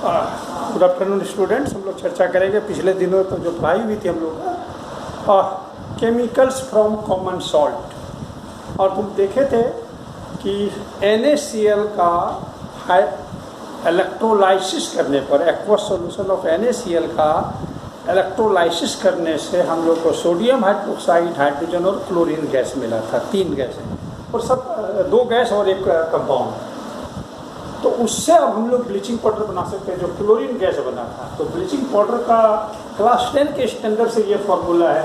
Good afternoon students. हम लोग चर्चा करेंगे पिछले दिनों तो जो पढ़ाई हुई थी हम लोग का केमिकल्स फ्रॉम कॉमन सॉल्ट, और तुम देखे थे कि NaCl का इलेक्ट्रोलाइसिस करने पर, एक्वस सॉल्यूशन ऑफ NaCl का इलेक्ट्रोलाइसिस करने से हम लोग को सोडियम हाइड्रोक्साइड, हाइड्रोजन और क्लोरीन गैस मिला था। 3 गैस हैं और सब 2 गैस और एक कंपाउंड। तो उससे अब हम लोग ब्लीचिंग पाउडर बना सकते हैं जो क्लोरीन गैस बना था। तो ब्लीचिंग पाउडर का क्लास 10 के स्टैंडर्ड से ये फार्मूला है।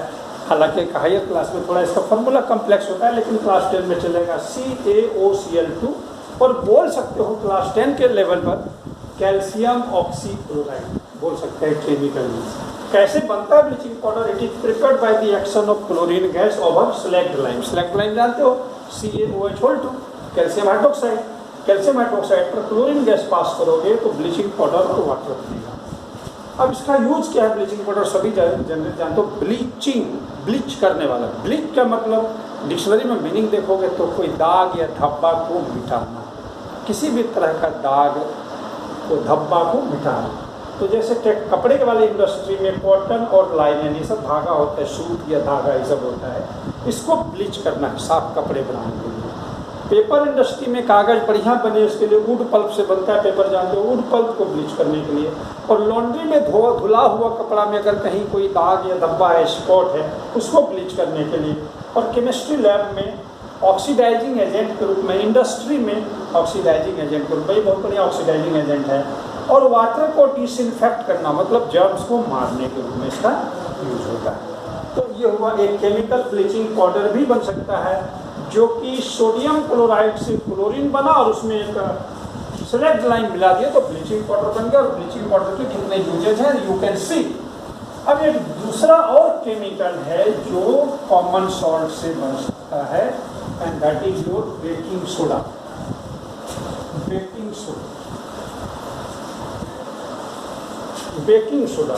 हालांकि एक हायर क्लास में थोड़ा इसका फार्मूला कम्प्लेक्स होता है, लेकिन क्लास 10 में चलेगा CaOCl2, और बोल सकते हो क्लास 10 के लेवल पर कैल्शियम ऑक्सीक्लोराइड बोल सकते हैं केमिकल। कैसे बनता है bleaching powder? It is prepared by the action of chlorine gas over slagged lime. Slagged lime जानते हो, CaOH2 calcium hydroxide. Calcium hydroxide पर क्लोरीन गैस पास करोगे तो ब्लीचिंग पाउडर और वाटर बनेगा। अब इसका यूज क्या है? ब्लीचिंग पाउडर सभी जनरल जानते हो, ब्लीचिंग, ब्लीच करने वाला। ब्लीच का मतलब डिक्शनरी में मीनिंग देखोगे तो कोई दाग या धब्बा को मिटाना, किसी भी तरह का दाग को, धब्बा को मिटाना। तो जैसे कपड़े के वाले इंडस्ट्री में कॉटन और लाइनन ये सब धागा होता है, सूत या धागा ये सब होता है, इसको ब्लीच करना है साफ कपड़े बनाने के लिए। पेपर इंडस्ट्री में कागज़ बढ़िया बने उसके लिए वुड पल्प से बनता है पेपर, जानते हो, वुड पल्प को ब्लीच करने के लिए। और लॉन्ड्री में धुला हुआ कपड़ा में अगर कहीं कोई दाग या धब्बा है, स्पॉट है, उसको ब्लीच करने के लिए। और केमिस्ट्री लैब में ऑक्सीडाइजिंग एजेंट के रूप में, इंडस्ट्री में ऑक्सीडाइजिंग एजेंट के रूप में, बहुत बढ़िया ऑक्सीडाइजिंग एजेंट है। और वाटर को डिसइंफेक्ट करना, मतलब जर्म्स को मारने के रूप में इसका यूज होता है। तो ये हुआ एक केमिकल। ब्लीचिंग पाउडर भी बन सकता है जो कि सोडियम क्लोराइड से क्लोरीन बना और उसमें एक स्लैग्ड लाइम मिला दिया तो ब्लीचिंग पाउडर बन गया। और ब्लीचिंग पाउडर के कितने यूजेज हैं यू कैन सी। अब एक दूसरा और केमिकल है जो कॉमन सॉल्ट से बन सकता है, and that is your baking soda. Baking soda, baking soda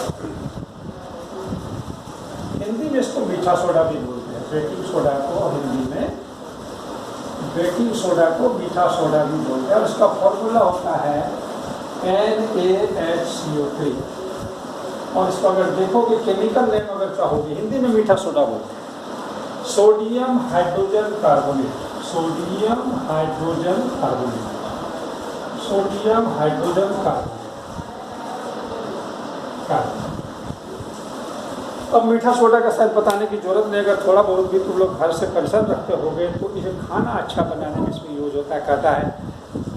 Hindi में इसको मीठा सोडा भी बोलते हैं। बेकिंग सोडा को हिंदी में, बेकिंग सोडा को मीठा सोडा भी बोलते हैं। और इसका फॉर्मूला होता है NaHCO3। और इसको अगर देखोगे केमिकल नेम अगर चाहोगे, हिंदी में मीठा सोडा बोलते हैं, sodium hydrogen carbonate. Sodium hydrogen carbonate, sodium hydrogen carbonate. अब मीठा सोडा का शायद बताने की जरूरत नहीं, अगर थोड़ा बहुत भी तुम लोग घर से कंसर्न रखते होगे तो इसे खाना अच्छा बनाने में इसमें यूज होता है। कहता है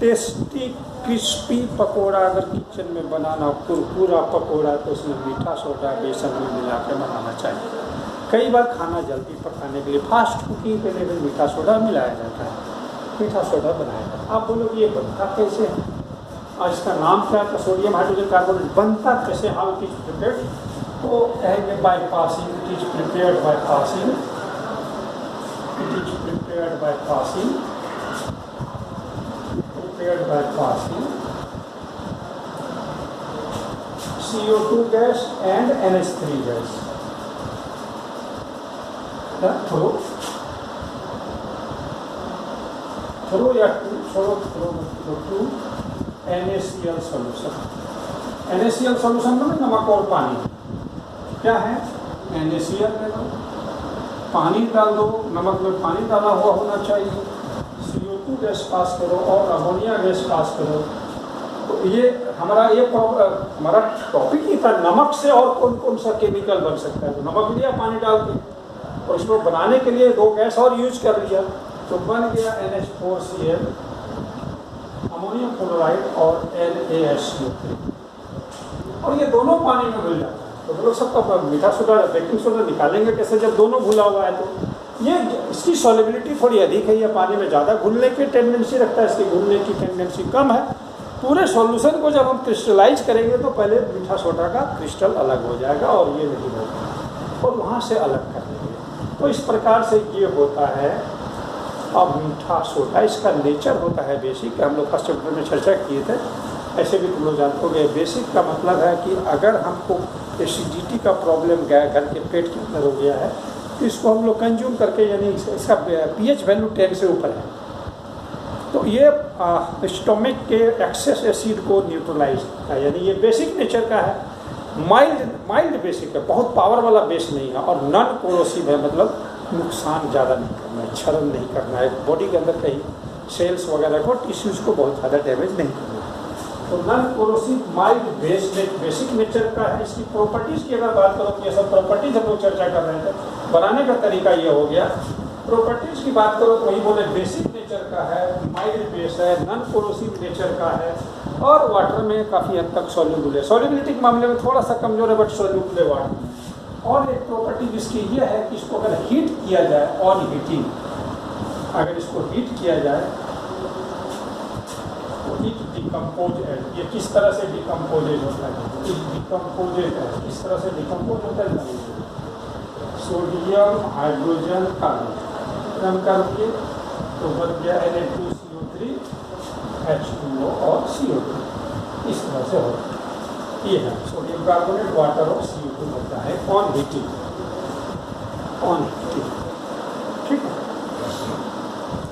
टेस्टी क्रिस्पी पकोड़ा अगर किचन में बनाना हो, कुरकुरा पकोड़ा, तो उसमें मीठा सोडा बेसन में मिला के बनाना चाहिए। कई बार खाना जल्दी पकाने के लिए, फास्ट कुकिंग के लिए भी मीठा सोडा मिलाया जाता है। मीठा सोडा बनाया जाता है। आप बोलोगे ये बनता कैसे है और इसका नाम क्या है? सोडियम हाइड्रोजन कार्बोनेट बनता कैसे? How it is prepared? तो कहेंगे by passing. It is prepared by passing. It is prepared by passing. Prepared by passing CO2 gas and NH3 gas through या through NaCl solution. NaCl solution में नमक और पानी। क्या है? NaCl में दो, पानी डाल दो, नमक में पानी डाला हुआ होना चाहिए, CO2 गैस पास करो और अमोनिया गैस पास करो। तो ये हमारा टॉपिक ही था, नमक से और कौन कौन सा केमिकल बन सकता है। तो नमक लिया पानी डाल के और इसको बनाने के लिए 2 गैस और यूज कर लिया तो बन गया NH4Cl, अमोनियम क्लोराइड और NaHCO3। और ये दोनों पानी में घुल जाता है। तो लोग सबका मीठा सोडा, बेकिंग सोडा निकालेंगे कैसे जब दोनों घुला हुआ है? तो ये इसकी सॉल्युबिलिटी थोड़ी अधिक है, ये पानी में ज़्यादा घुलने की टेंडेंसी रखता है, इसकी घुलने की टेंडेंसी कम है। पूरे सॉल्यूशन को जब हम क्रिस्टलाइज करेंगे तो पहले मीठा सोडा का क्रिस्टल अलग हो जाएगा और ये नहीं होगा, और वहाँ से अलग कर देंगे। तो इस प्रकार से ये होता है। अब मीठा सोडा, इसका नेचर होता है बेसिक, हम लोग फर्स्ट चैप्टर में चर्चा किए थे। ऐसे भी तुम लोग जानते हो, बेसिक का मतलब है कि अगर हमको एसिडिटी का प्रॉब्लम घर के पेट के अंदर हो गया है तो इसको हम लोग कंज्यूम करके, यानी इसका pH वैल्यू 10 से ऊपर है तो तो ये स्टोमिक के एक्सेस एसिड को न्यूट्रलाइज करता है, यानी ये बेसिक नेचर का है, माइल्ड बेसिक है, बहुत पावर वाला बेस नहीं है, और नॉन कोरोसिव है, मतलब नुकसान ज़्यादा नहीं करना है, क्षरण नहीं करना है, बॉडी के अंदर कहीं सेल्स वगैरह को, टिश्यूज को बहुत ज़्यादा डैमेज नहीं करना है। तो non corrosive mild basic nature का है। इसकी प्रॉपर्टीज़ की अगर बात करो तो ये सब प्रॉपर्टीज हम लोग चर्चा कर रहे थे, बनाने का तरीका ये हो गया। प्रॉपर्टीज की बात करो तो वही बोले बेसिक नेचर का है, माइल्ड बेस है, नॉन कोरोसिव नेचर का है, और वाटर में काफ़ी हद तक सॉल्यूबल है। सॉल्युबिलिटी के मामले में थोड़ा सा कमजोर है, बट सॉल्यूबल है वाटर में। और एक प्रॉपर्टी जिसकी ये है कि इसको अगर हीट किया जाए, ऑन हीटिंग, अगर इसको हीट किया जाए तो हीट डिकम्पोज है। ये किस तरह से डिकम्पोजेज होता है, डिकम्पोजेज है, किस तरह से डिकम्पोज होता है, सोडियम हाइड्रोजन कार्बन करके तो बन गया Na2CO3 H2O और CO2, इस तरह से होता है। ये है सोडियम कार्बोनेट, वाटर और CO2 होता है ऑन हीटिंग, ठीक है।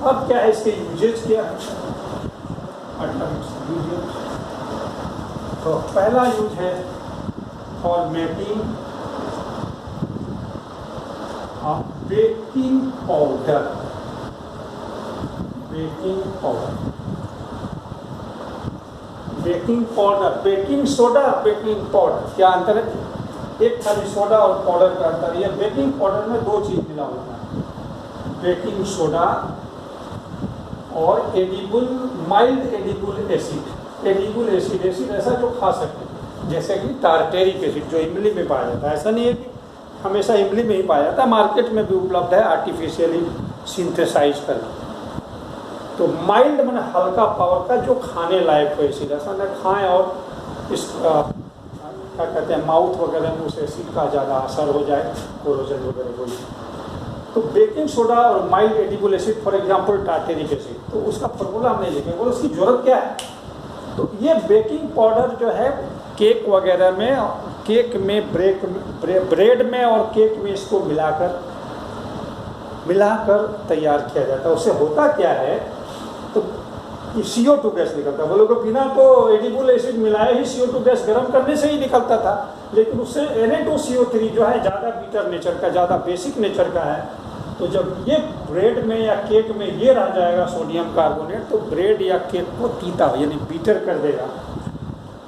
अब क्या है इसके यूजेज, क्या है यूजेज? तो पहला यूज है for making baking powder. Baking powder, baking powder, baking soda, baking powder, क्या अंतर है? एक खाली सोडा और पाउडर का अंतर है। बेकिंग पाउडर में दो चीज मिला होता है, बेकिंग सोडा और edible, mild edible acid. Edible acid, acid ऐसा जो खा सकते, जैसे कि टार्टेरिक एसिड जो इमली में पाया जाता है। ऐसा नहीं है कि हमेशा इमली में ही पाया जाता है, मार्केट में भी उपलब्ध है आर्टिफिशियली सिंथेसाइज करके। तो माइल्ड मैंने हल्का पावर का जो खाने लायक हो एसिड, ऐसा न खाएं और इस क्या कहते हैं माउथ वगैरह में उस एसिड का ज़्यादा असर हो जाए, कोरोजन वगैरह हो जाए। तो बेकिंग सोडा और mild edible acid, for example tartaric acid, तो उसका फॉर्मूला हम नहीं लिखेंगे और उसकी जरूरत क्या है। तो ये बेकिंग पाउडर जो है केक वगैरह में, केक में, ब्रेड में और केक में इसको मिलाकर तैयार किया जाता है। उससे होता क्या है, तो CO2 गैस निकलता है। बोलो कि बिना तो एडिबल एसिड मिलाए ही CO2 गैस गर्म करने से ही निकलता था, लेकिन उससे Na2CO3 जो है ज़्यादा बीटर नेचर का, ज़्यादा बेसिक नेचर का है। तो जब ये ब्रेड में या केक में ये रह जाएगा सोडियम कार्बोनेट, तो ब्रेड या केक को तीता यानी बीटर कर देगा।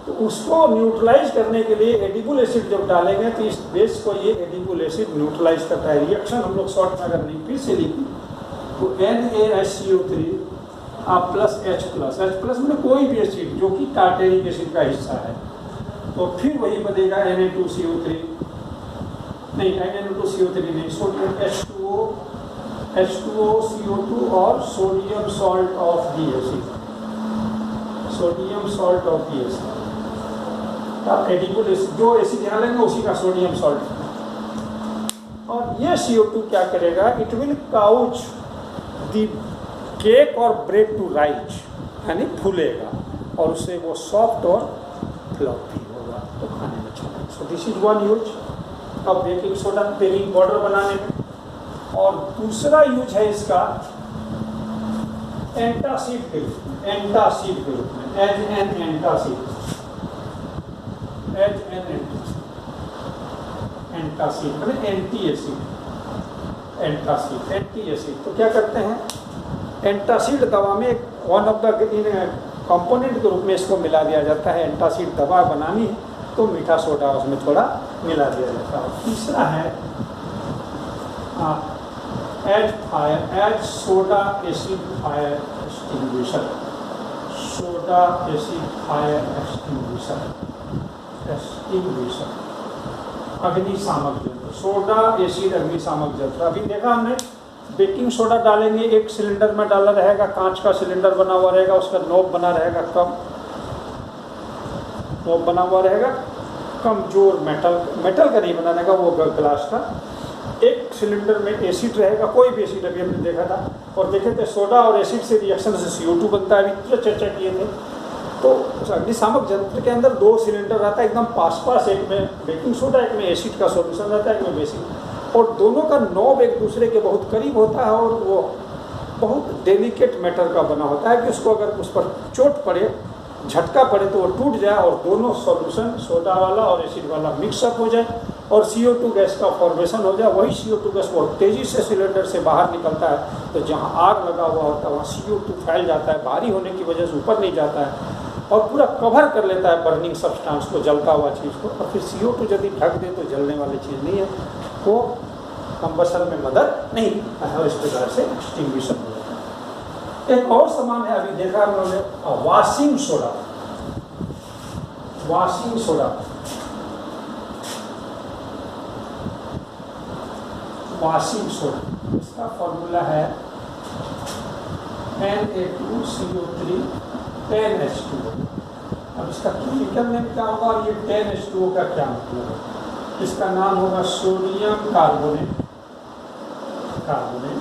तो उसको न्यूट्रलाइज करने के लिए एडिबल एसिड जब डालेंगे तो इस बेस को ये एडिबल एसिड न्यूट्रलाइज करता है। रिएक्शन हम लोग शॉर्ट में अगर फिर से लिखें तो NaHCO3 प्लस H में कोई भी एसिड जो कि टार्टेरिक एसिड का हिस्सा है, तो फिर वही बनेगा Na2CO3 नहीं, सोडियम H2O CO2 और sodium salt of the acid, sodium salt of the acid. आप एडिबल एसिड जो एसिड यहाँ लेंगे उसी का सोडियम सॉल्ट। और ये CO2 क्या करेगा, it will couch the cake और ब्रेड टू राइज, यानी फूलेगा और उससे वो सॉफ्ट और फ्लफी होगा, तो खाने में अच्छा लगेगा। So this is one use of baking soda baking powder बनाने में। और दूसरा यूज है इसका एंटासिड के रूप में, एंटासिड के रूप में, एज एन एंटासिड, एंटासिड मतलब anti acid, antacid anti acid. तो क्या करते हैं, एंटासिड दवा में वन ऑफ द कंपोनेंट के रूप में इसको मिला दिया जाता है। एंटासिड दवा बनानी है तो मीठा सोडा उसमें थोड़ा मिला दिया जाता है। तीसरा है as soda acid fire extinguisher, soda acid fire extinguisher, अग्निशामक यंत्र, सोडा एसिड अग्निशामक यंत्र। अभी देखा हमने बेकिंग सोडा डालेंगे, एक सिलेंडर में डाला रहेगा, कांच का सिलेंडर बना हुआ रहेगा, उसका नोब बना रहेगा, कम नोब बना हुआ रहेगा, कमजोर मेटल का नहीं बना रहेगा, वो ग्लास का। एक सिलेंडर में एसिड रहेगा, कोई भी एसिड, अभी हमने देखा था और देखे थे सोडा और एसिड से रिएक्शन से CO2 बनता है, अभी चर्चा किए थे। तो उस अग्निशामक यंत्र के अंदर दो सिलेंडर रहता है एकदम पास, एक में बेकिंग सोडा, एक में एसिड का सॉल्यूशन रहता है, एक में बेसिक, और दोनों का नॉब एक दूसरे के बहुत करीब होता है और वो बहुत डेलिकेट मैटर का बना होता है कि उसको अगर उस पर चोट पड़े, झटका पड़े तो वो टूट जाए और दोनों सॉल्यूशन सोडा वाला और एसिड वाला मिक्सअप हो जाए और CO2 गैस का फॉर्मेशन हो जाए। वही CO2 गैस बहुत तेज़ी से सिलेंडर से बाहर निकलता है, तो जहाँ आग लगा हुआ होता है वहाँ CO2 फैल जाता है, भारी होने की वजह से ऊपर नहीं जाता है और पूरा कवर कर लेता है बर्निंग सब्सटेंस को, जलता हुआ चीज़ को। और फिर CO2 यदि ढक दे तो जलने वाली चीज़ नहीं है, वो कंबशन में मदद नहीं करता है और इस प्रकार से एक्सटिंग्विशन हो जाता है। एक और सामान है, अभी देखा हम लोगों ने, washing soda. Washing soda, washing soda, इसका फॉर्मूला है Na2CO3 10H2O। अब इसका केमिकल नेम क्या होगा और ये 10H2O का क्या मतलब है? इसका नाम होगा सोडियम कार्बोनेट। कार्बोनेट,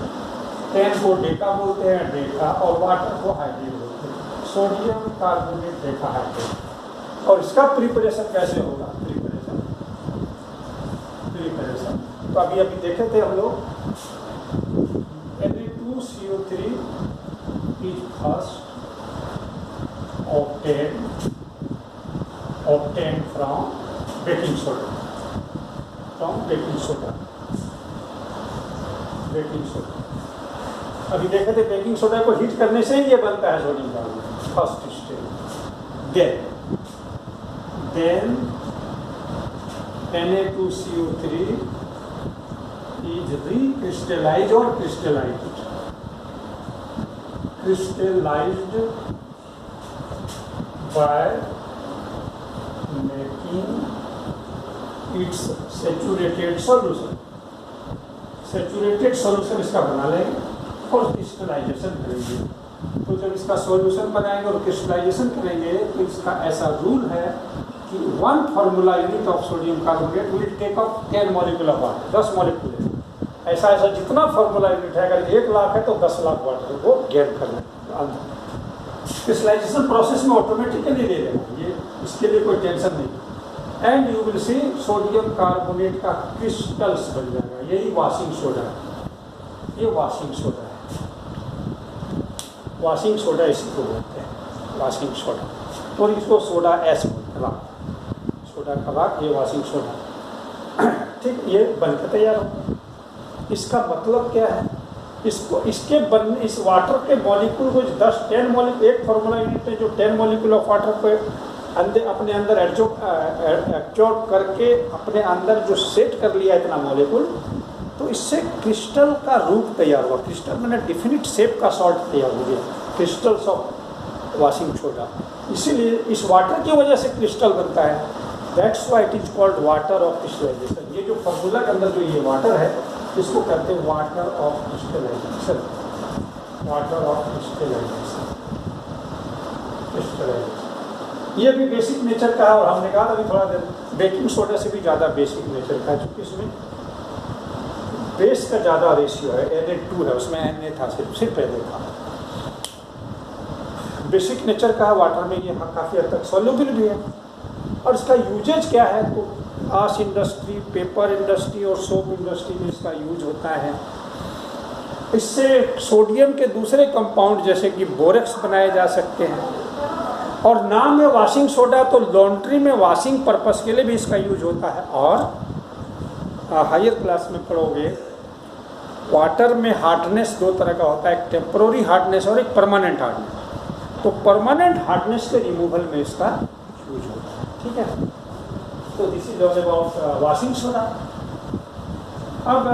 10 को डेका बोलते हैं, डेका, और वाटर को हाइड्रेट बोलते हैं, सोडियम कार्बोनेट डेका हाइड्रेट। और इसका प्रिपरेशन कैसे होगा? प्रिपरेशन तो अभी देखे थे हम लोग, Na2CO3 is first obtained from baking soda, baking soda. अभी देखे थे बेकिंग सोडा को हीट करने से ही ये बनता है sodium carbonate, first stage. Then Na2CO3 is recrystallized or crystallized by making its saturated solution। Saturated solution इसका बना लेंगे और क्रिस्टलाइजेशन करेंगे। तो जब इसका सॉल्यूशन बनाएंगे और क्रिस्टलाइजेशन करेंगे तो इसका ऐसा रूल है कि 1 formula unit of sodium carbonate will take up 10 molecule of water, 10 molecule. ऐसा जितना फार्मूला यूनिट है, अगर 1 लाख है तो 10 लाख वाटर को गेन करना अंदर। क्रिस्टलाइजेशन प्रोसेस में ऑटोमेटिकली ले लेगा ये, इसके लिए कोई टेंशन नहीं। And you will see sodium carbonate का क्रिस्टल्स बन जाएगा, यही वॉशिंग सोडा है। ये वॉशिंग सोडा है, वॉशिंग सोडा इसको बोलते हैं, वॉशिंग सोडा। और इसको सोडा ऐश बोलते हैं, सोडा का राख, ये वॉशिंग सोडा। ठीक, ये बनकर तैयार हो। इसका मतलब क्या है? इसको इसके बनने, इस वाटर के मॉलिक्यूल को 10 मॉलिक्यूल, एक फार्मूला यूनिट है जो 10 मॉलिक्यूल ऑफ वाटर को अपने अंदर एब्जॉर्ब करके अपने अंदर जो सेट कर लिया इतना मॉलिक्यूल, तो इससे क्रिस्टल का रूप तैयार हुआ। क्रिस्टल मैंने डिफिनिट शेप का सॉल्ट तैयार हो गया, क्रिस्टल्स ऑफ वॉशिंग सोडा। इसीलिए इस वाटर की वजह से क्रिस्टल बनता है। That's why it is called water of crystallisation. ये जो फॉर्मूला के अंदर जो ये वाटर है, इसको कहते हैं water of crystallisation, water of crystallisation. ये भी बेसिक नेचर का है और हमने कहा अभी थोड़ा देर, बेकिंग सोडा से भी ज़्यादा बेसिक नेचर का है, क्योंकि इसमें बेस का ज़्यादा रेशियो है, Na2 है, उसमें Na था, सिर्फ Na था। बेसिक नेचर का है, वाटर में ये काफ़ी हद तक सॉल्युबल भी है। और इसका यूजेज क्या है? तो ग्लास इंडस्ट्री, पेपर इंडस्ट्री और सोप इंडस्ट्री में इसका यूज होता है। इससे सोडियम के दूसरे कंपाउंड जैसे कि बोरेक्स बनाए जा सकते हैं। और नाम है वॉशिंग सोडा, तो लॉन्ड्री में वॉशिंग पर्पस के लिए भी इसका यूज होता है। और हायर क्लास में पढ़ोगे, वाटर में हार्डनेस 2 तरह का होता है, एक टेम्पररी हार्डनेस और एक परमानेंट हार्डनेस। तो परमानेंट हार्डनेस के रिमूवल में इसका यूज होता है। ठीक है, तो this is all about washing soda. अब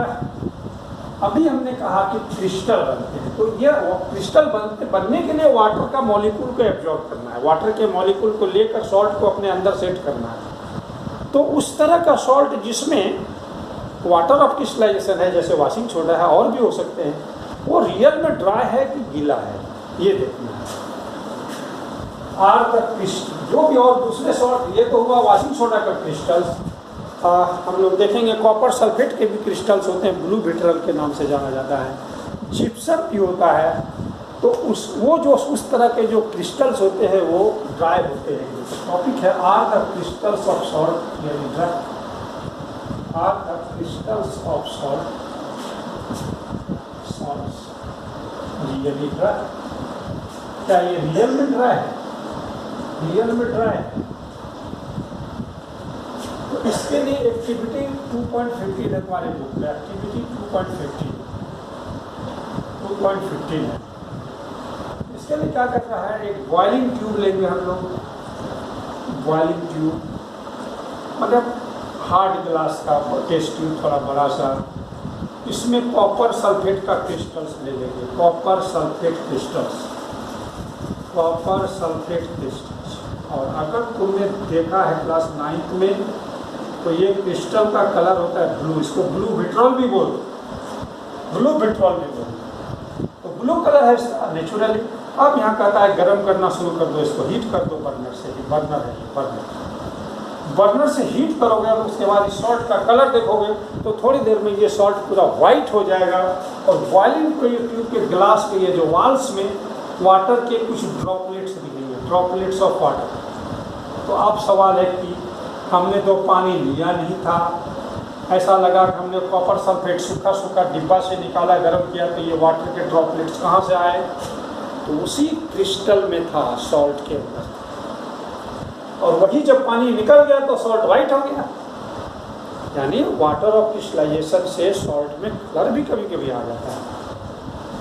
अभी हमने कहा कि क्रिस्टल बनते हैं, तो ये क्रिस्टल बनने के लिए वाटर का मॉलिक्यूल को एब्जॉर्ब करना है, वाटर के मॉलिक्यूल को लेकर सॉल्ट को अपने अंदर सेट करना है। तो उस तरह का सॉल्ट जिसमें वाटर ऑफ क्रिस्टलाइजेशन है, जैसे वॉशिंग सोडा है, और भी हो सकते हैं, वो रियल में ड्राई है कि गीला है, ये देखना है। आर द क्रिस्टल, जो भी और दूसरे सॉल्ट, ये तो हुआ वॉशिंग सोडा का क्रिस्टल्स। हम लोग देखेंगे कॉपर सल्फेट के भी क्रिस्टल्स होते हैं, ब्लू विट्रल के नाम से जाना जाता है। जिप्सम भी होता है। तो उस तरह के जो क्रिस्टल्स होते हैं वो ड्राई होते हैं। टॉपिक है are the crystals of salt, are the crystals of salt really dry. क्या ये रियल में ड्राई है? रियल में ड्राई है। तो इसके लिए एक्टिविटी 2.15 है तुम्हारे बुक में, एक्टिविटी 2.15 है। इसके लिए क्या कर रहा है, एक बॉइलिंग ट्यूब लेंगे हम लोग, बॉइलिंग ट्यूब मतलब हार्ड ग्लास का टेस्ट ट्यूब थोड़ा बड़ा सा, इसमें कॉपर सल्फेट का क्रिस्टल्स ले लेंगे, copper sulphate crystals, copper sulphate crystals. और अगर तुमने देखा है क्लास 9th में, तो ये क्रिस्टल का कलर होता है ब्लू, इसको ब्लू विट्रॉल भी बोलते, ब्लू विट्रॉल भी बोलते। तो ब्लू कलर है इसका नेचुरली। अब यहाँ कहता है गर्म करना शुरू कर दो, इसको हीट कर दो बर्नर से, बर्नर है ये बर्नर, बर्नर से हीट करोगे और उसके बाद इस सॉल्ट का कलर देखोगे तो थोड़ी देर में ये सॉल्ट पूरा वाइट हो जाएगा। और बॉइलिंग ट्यूब के ग्लास के ये जो वाल्स में वाटर के कुछ ड्रॉपलेट्स दिखेंगे, ड्रॉपलेट्स ऑफ वाटर। तो अब सवाल है कि हमने तो पानी लिया नहीं था, ऐसा लगा कि हमने कॉपर सल्फेट सूखा सूखा डिब्बा से निकाला, गर्म किया, तो ये वाटर के ड्रॉपलेट्स कहाँ से आए? तो उसी क्रिस्टल में था सॉल्ट के अंदर, और वही जब पानी निकल गया तो सॉल्ट वाइट हो गया। यानी वाटर ऑफ क्रिस्टलाइजेशन से सॉल्ट में कलर भी कभी कभी आ जाता है।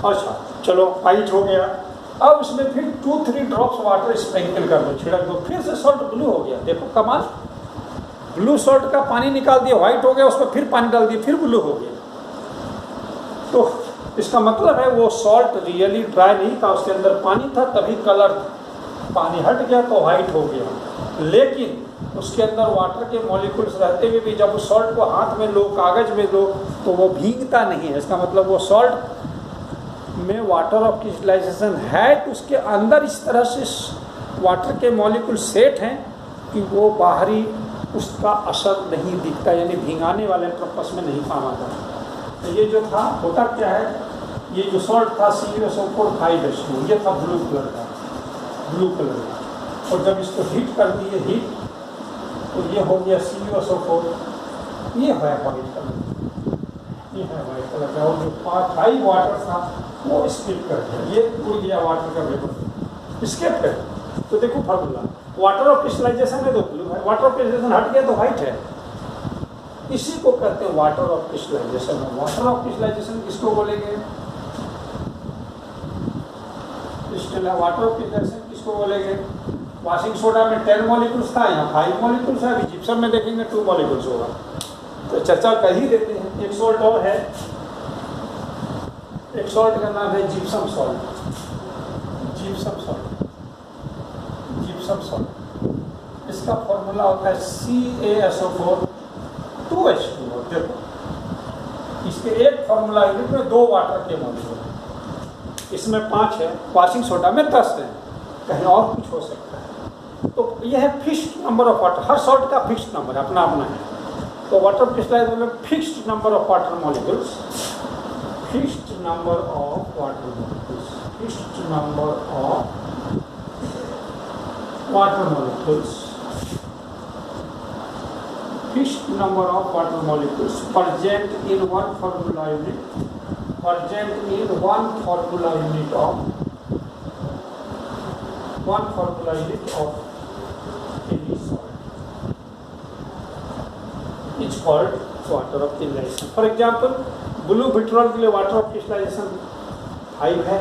अच्छा चलो वाइट हो गया, अब इसमें फिर 2-3 ड्रॉप्स वाटर स्प्रिंकल कर दो, छिड़क दो, फिर से सॉल्ट ब्लू हो गया। देखो कमाल, ब्लू सॉल्ट का पानी निकाल दिया, व्हाइट हो गया, उसमें फिर पानी डाल दिया, फिर ब्लू हो गया। तो इसका मतलब है वो सॉल्ट रियली ड्राई नहीं था, उसके अंदर पानी था, तभी कलर, पानी हट गया तो व्हाइट हो गया। लेकिन उसके अंदर वाटर के मॉलिक्यूल्स रहते हुए भी जब उस सॉल्ट को हाथ में लो, कागज में लो, तो वो भीगता नहीं है। इसका मतलब वो सॉल्ट में वाटर ऑफ क्रिस्टलाइजेशन है, तो उसके अंदर इस तरह से वाटर के मॉलिक्यूल सेट हैं कि वो बाहरी उसका असर नहीं दिखता, यानी भीगाने वाले पर्पस में नहीं काम आता। तो ये जो था, होता क्या है, ये जो सॉल्ट था CuSO4 ये था ब्लू कलर का, ब्लू कलर का। और जब इसको हीट कर दिए, हीट, तो ये हो गया CuSO4, ये है वाइट कलर, ये है वाइट कलर का। और जो 5 वाटर था वो स्किप कर दिया, ये उड़ गया वाटर का वेपर, स्किप कर। तो देखो फार्मूला, वाटर ऑफ क्रिस्टलाइजेशन में तो ब्लू है, वाटर ऑफ क्रिस्टलाइजेशन हट गया तो व्हाइट है। इसी को कहते हैं water of crystallisation. Water of crystallisation किसको बोलेंगे? वाटर ऑफ क्रिस्टलाइजेशन किसको बोलेंगे? वॉशिंग सोडा में 10 मॉलिक्यूल्स था, यहाँ 5 मॉलिक्यूल्स है, अभी जिप्सम में देखेंगे 2 मॉलिक्यूल्स होगा। तो चर्चा कर ही देते हैं। एक सॉल्ट और है, एक सॉल्ट का नाम है gypsum salt, gypsum salt, gypsum salt. इसका फॉर्मूला होता है CaSO4 2H2O। देखो इसके एक फॉर्मूला यूनिट में 2 वाटर के मॉलिक्यूल, इसमें 5 है, वॉशिंग सोडा में 10 है, कहीं और कुछ हो सकता है। तो यह है fixed number of water, her salt का फिक्स्ड नंबर अपना अपना है। तो वाटर क्रिस्टलाइजेशन में fixed number of water molecules, fixed number of water molecules, fixed number of water molecules, fixed number of water molecules present in one formula unit, present in one formula unit of any salt is called water of crystallization. For example, blue vitriol के लिए water of crystallisation 5 है,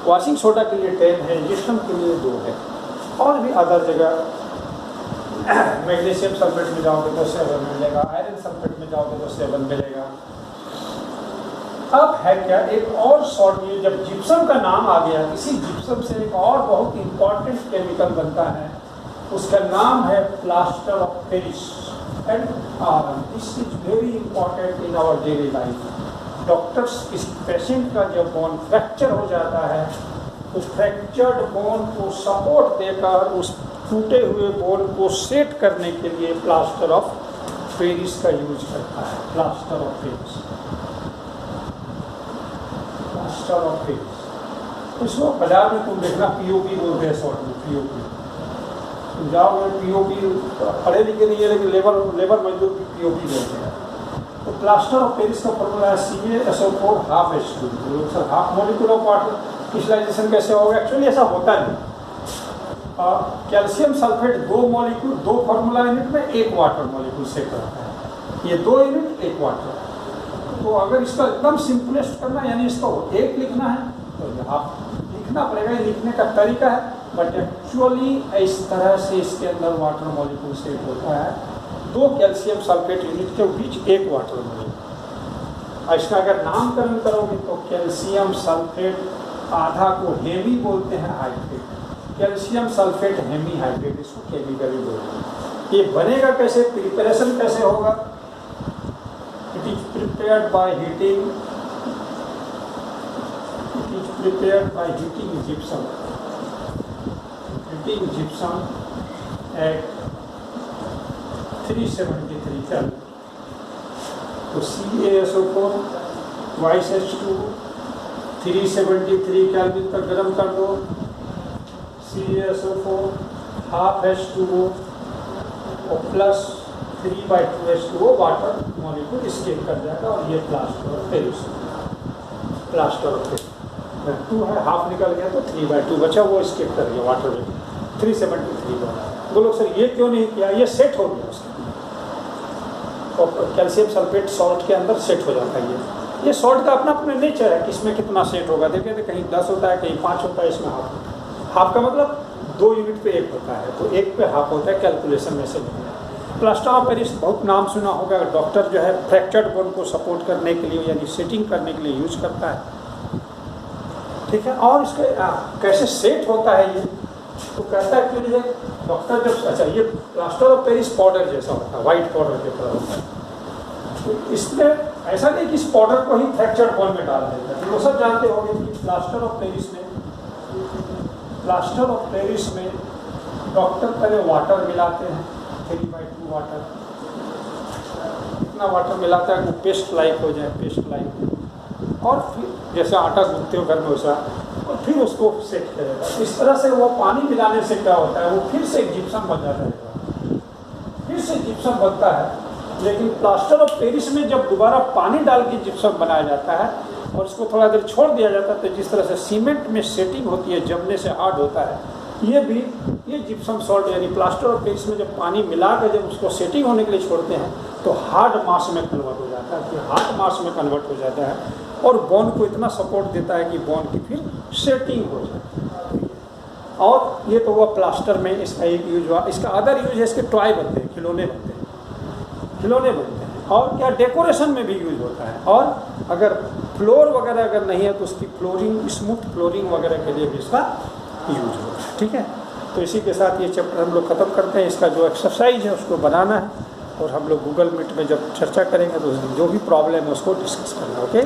washing soda के लिए 10 है, gypsum के लिए 2 है, और भी अदर जगह मैग्नीशियम सल्फेट में जाओगे तो 7 मिलेगा, आयरन सल्फेट में जाओगे तो 7 मिलेगा। अब है क्या, एक और सॉल्ट, ये जब जिप्सम का नाम आ गया, इसी जिप्सम से एक और बहुत इंपॉर्टेंट केमिकल बनता है, उसका नाम है plaster of Paris and iron. This is very important in our daily life. Doctors इस पेशेंट का जब बोन फ्रैक्चर हो जाता है, तो फ्रैक्चर्ड बोन को सपोर्ट देकर उस टूटे हुए बोन को सेट करने के लिए प्लास्टर ऑफ पेरिस का यूज करता है। Plaster of Paris, plaster of Paris. इसको बाजार में तुम देखना पीओपी बोलते हैं, शॉर्ट में पीओपी। तुम जाओगे पीओपी, पढ़े लिखे नहीं है लेकिन लेबर मजदूर की पीओपी बोलते हैं। तो प्लास्टर ऑफ पेरिस का फॉर्मूला है CaSO4 ½ H2, half molecule of water, crystallisation कैसे होगा? एक्चुअली ऐसा होता नहीं। Calcium sulphate 2 molecule 2 formula unit में 1 वाटर मॉलिक्यूल सेट रहता है। ये 2 यूनिट 1 वाटर। तो अगर इसका एकदम सिंपलेस्ट करना यानी इसको 1 लिखना है तो आप लिखना पड़ेगा, ये लिखने का तरीका है, बट एक्चुअली इस तरह से इसके अंदर वाटर मॉलिक्यूल सेट होता है। 2 कैल्शियम सल्फेट यूनिट के बीच 1 वाटर मॉलिक्यूल। इसका अगर नामकरण करोगे तो कैल्शियम सल्फेट, आधा को हेमी बोलते हैं hydrate, calcium sulphate hemi hydrate, इसको केमिकली बोलते हैं। ये बनेगा कैसे, प्रिपरेशन कैसे होगा? It is prepared by heating, it is prepared by heating gypsum, heating gypsum at 373 kelvin. तो CaSO4 2H2 373 केल्विन तक गर्म कर दो। CaSO4 हाफ H2O और plus 3/2H2O water molecule escape कर जाएगा और ये plaster of Paris, plaster of Paris 2 है, हाफ निकल गया तो 3/2 बचा, वो स्केप कर गया वाटर में 373 बार। बोलो सर ये क्यों नहीं किया? ये सेट हो गया उसके कैल्शियम सल्फेट सॉल्ट के अंदर सेट हो जाता है। ये सॉल्ट का अपना अपना नेचर है कि इसमें कितना सेट होगा। देखिए तो कहीं 10 होता है, कहीं 5 होता है, इसमें हाफ होता है। हाफ का मतलब 2 यूनिट पे 1 होता है, तो 1 पे हाफ होता है, कैलकुलेशन में से नहीं है। प्लास्टर ऑफ पेरिस बहुत नाम सुना होगा, डॉक्टर जो है फ्रैक्चर्ड बोन को सपोर्ट करने के लिए यानी सेटिंग करने के लिए यूज करता है, ठीक है। और इसके कैसे सेट होता है ये तो कहता है कि ये डॉक्टर जब, अच्छा ये प्लास्टर ऑफ पेरिस पाउडर जैसा होता है, वाइट पाउडर की तरह होता है। तो इसमें ऐसा नहीं कि इस पाउडर को ही फ्रैक्चर्ड बोन में डाल देता है। वो सब जानते होंगे कि प्लास्टर ऑफ पेरिस में डॉक्टर पहले वाटर मिलाते हैं, 3/2 वाटर, इतना वाटर मिलाता है कि पेस्ट लाइक हो जाए, पेस्ट लाइक, और फिर जैसे आटा गूंथते हो घर में वैसा, और फिर उसको सेट करेगा। इस तरह से वो पानी मिलाने से क्या होता है, वो फिर से एक जिप्सम बन जाता है, फिर से जिप्सम बनता है। लेकिन प्लास्टर ऑफ पेरिस में जब दोबारा पानी डाल के जिप्सम बनाया जाता है और इसको थोड़ा देर छोड़ दिया जाता है, तो जिस तरह से सीमेंट में सेटिंग होती है, जमने से हार्ड होता है, ये जिप्सम सॉल्ट यानी प्लास्टर ऑफ पेरिस में जब पानी मिला कर जब उसको सेटिंग होने के लिए छोड़ते हैं तो हार्ड मास में कन्वर्ट हो जाता है, फिर हार्ड मास में कन्वर्ट हो जाता है और बोन को इतना सपोर्ट देता है कि बोन की फिर सेटिंग हो जाती है। और ये तो हुआ प्लास्टर में इसका एक यूज हुआ। इसका अदर यूज है, इसके टॉय बनते हैं, खिलौने बनते हैं, और क्या डेकोरेशन में भी यूज होता है। और अगर फ्लोर वगैरह अगर नहीं है तो उसकी फ्लोरिंग, स्मूथ फ्लोरिंग वगैरह के लिए भी इसका यूज होता है, ठीक है। तो इसी के साथ ये चैप्टर हम लोग ख़त्म करते हैं। इसका जो एक्सरसाइज है उसको बनाना है और हम लोग गूगल मीट में जब चर्चा करेंगे तो जो भी प्रॉब्लम है उसको डिस्कस करना, ओके।